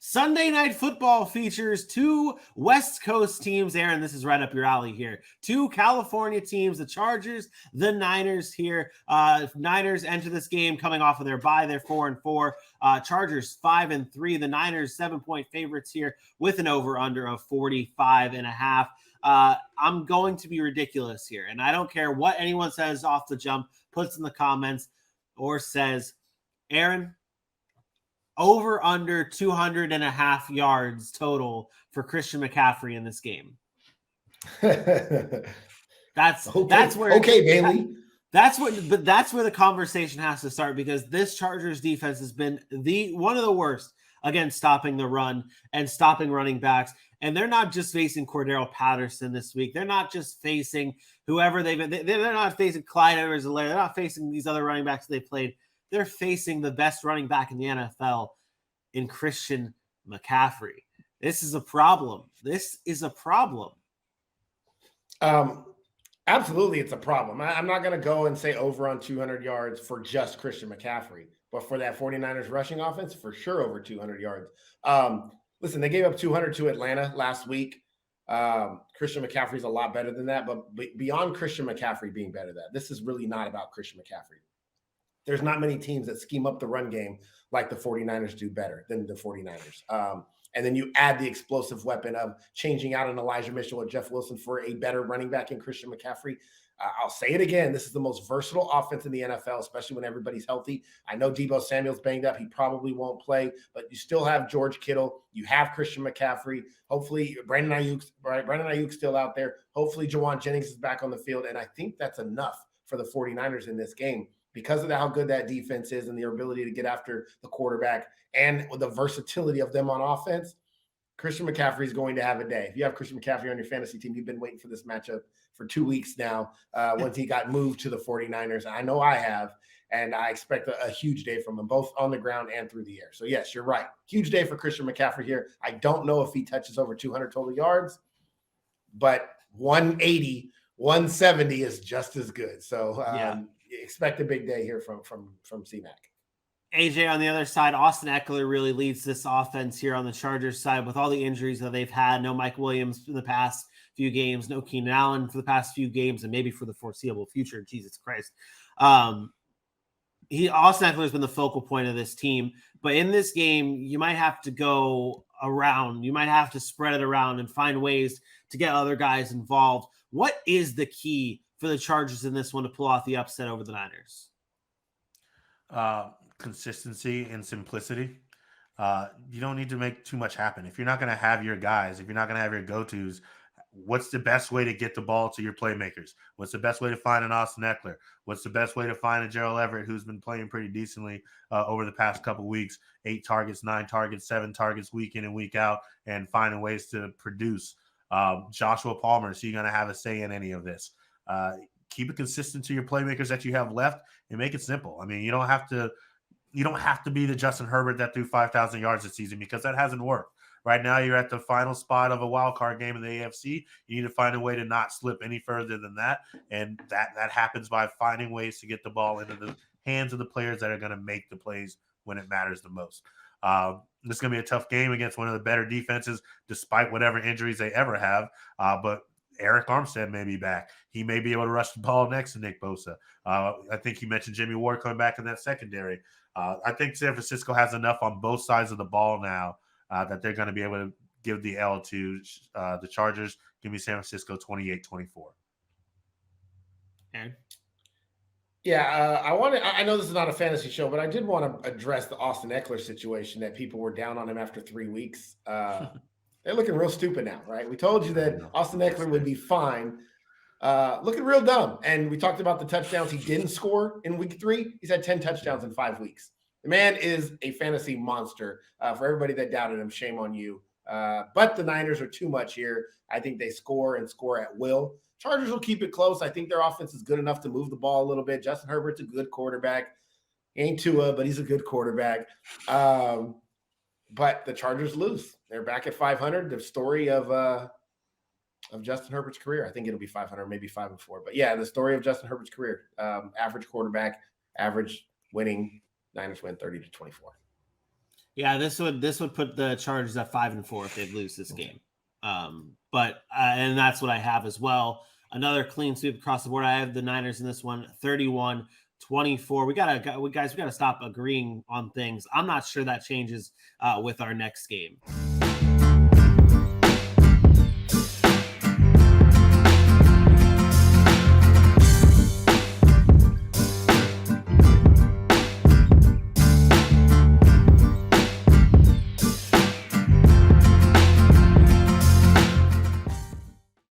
Sunday Night Football features two West Coast teams. Aaron, this is right up your alley here. Two California teams, the Chargers, the Niners here. Niners enter this game coming off of their bye. They're 4-4. Chargers 5-3. The Niners 7-point favorites here with an over-under of 45.5. I'm going to be ridiculous here, and I don't care what anyone says off the jump, puts in the comments, or says, Aaron, over under 200.5 yards total for Christian McCaffrey in this game. That's where Bailey. That's where the conversation has to start, because this Chargers defense has been one of the worst against stopping the run and stopping running backs. And they're not just facing Cordero Patterson this week. They're not just facing whoever they're not facing Clyde Edwards-Helaire. They're not facing these other running backs they played. They're facing the best running back in the NFL in Christian McCaffrey. This is a problem. Absolutely, it's a problem. I'm not going to go and say over on 200 yards for just Christian McCaffrey, but for that 49ers rushing offense, for sure over 200 yards. Listen, they gave up 200 to Atlanta last week. Christian McCaffrey's a lot better than that, but beyond Christian McCaffrey being better than that, this is really not about Christian McCaffrey. There's not many teams that scheme up the run game like the 49ers do better than the 49ers. And then you add the explosive weapon of changing out an Elijah Mitchell or Jeff Wilson for a better running back in Christian McCaffrey. I'll say it again. This is the most versatile offense in the NFL, especially when everybody's healthy. I know Deebo Samuel's banged up. He probably won't play, but you still have George Kittle. You have Christian McCaffrey. Hopefully, Brandon Ayuk's still out there. Hopefully, Jawan Jennings is back on the field. And I think that's enough for the 49ers in this game, because of how good that defense is and their ability to get after the quarterback and the versatility of them on offense. Christian McCaffrey is going to have a day. If you have Christian McCaffrey on your fantasy team, you've been waiting for this matchup for 2 weeks now, once he got moved to the 49ers. I know I have, and I expect a huge day from him, both on the ground and through the air. So, yes, you're right. Huge day for Christian McCaffrey here. I don't know if he touches over 200 total yards, but 180, 170 is just as good. So, expect a big day here from C-Mac. AJ, on the other side, Austin Ekeler really leads this offense here on the Chargers side with all the injuries that they've had. No Mike Williams in the past few games, no Keenan Allen for the past few games, and maybe for the foreseeable future. Jesus Christ. Austin Ekeler has been the focal point of this team. But in this game, you might have to go around. You might have to spread it around and find ways to get other guys involved. What is the key for the Chargers in this one to pull off the upset over the Niners? Consistency and simplicity. You don't need to make too much happen. If you're not going to have your guys, if you're not going to have your go-tos, what's the best way to get the ball to your playmakers? What's the best way to find an Austin Ekeler? What's the best way to find a Gerald Everett, who's been playing pretty decently over the past couple weeks? 8 targets, 9 targets, 7 targets week in and week out, and finding ways to produce. Joshua Palmer, is he going to have a say in any of this? Keep it consistent to your playmakers that you have left and make it simple. I mean, you don't have to be the Justin Herbert that threw 5,000 yards this season, because that hasn't worked. Right now, you're at the final spot of a wild card game in the AFC. You need to find a way to not slip any further than that, and that happens by finding ways to get the ball into the hands of the players that are going to make the plays when it matters the most. This is going to be a tough game against one of the better defenses, despite whatever injuries they ever have. But Eric Armstead may be back. He may be able to rush the ball next to Nick Bosa. I think you mentioned Jimmy Ward coming back in that secondary. I think San Francisco has enough on both sides of the ball now that they're going to be able to give the L to the Chargers. Give me San Francisco 28-24. Aaron? Yeah, I know this is not a fantasy show, but I did want to address the Austin Ekeler situation that people were down on him after 3 weeks. They're looking real stupid now, right? We told you that Austin Ekeler would be fine. Looking real dumb. And we talked about the touchdowns he didn't score in week 3. He's had 10 touchdowns in 5 weeks. The man is a fantasy monster. For everybody that doubted him, shame on you. But the Niners are too much here. I think they score at will. Chargers will keep it close. I think their offense is good enough to move the ball a little bit. Justin Herbert's a good quarterback. He ain't Tua, but he's a good quarterback. But the Chargers lose. They're back at 500. The story of Justin Herbert's career. I think it'll be 500, maybe 5-4. But yeah, the story of Justin Herbert's career. Average quarterback, average winning. Niners win 30-24. Yeah, this would put the Chargers at 5-4 if they lose this game. But and that's what I have as well. Another clean sweep across the board. I have the Niners in this one, 31-24. We gotta stop agreeing on things. I'm not sure that changes with our next game.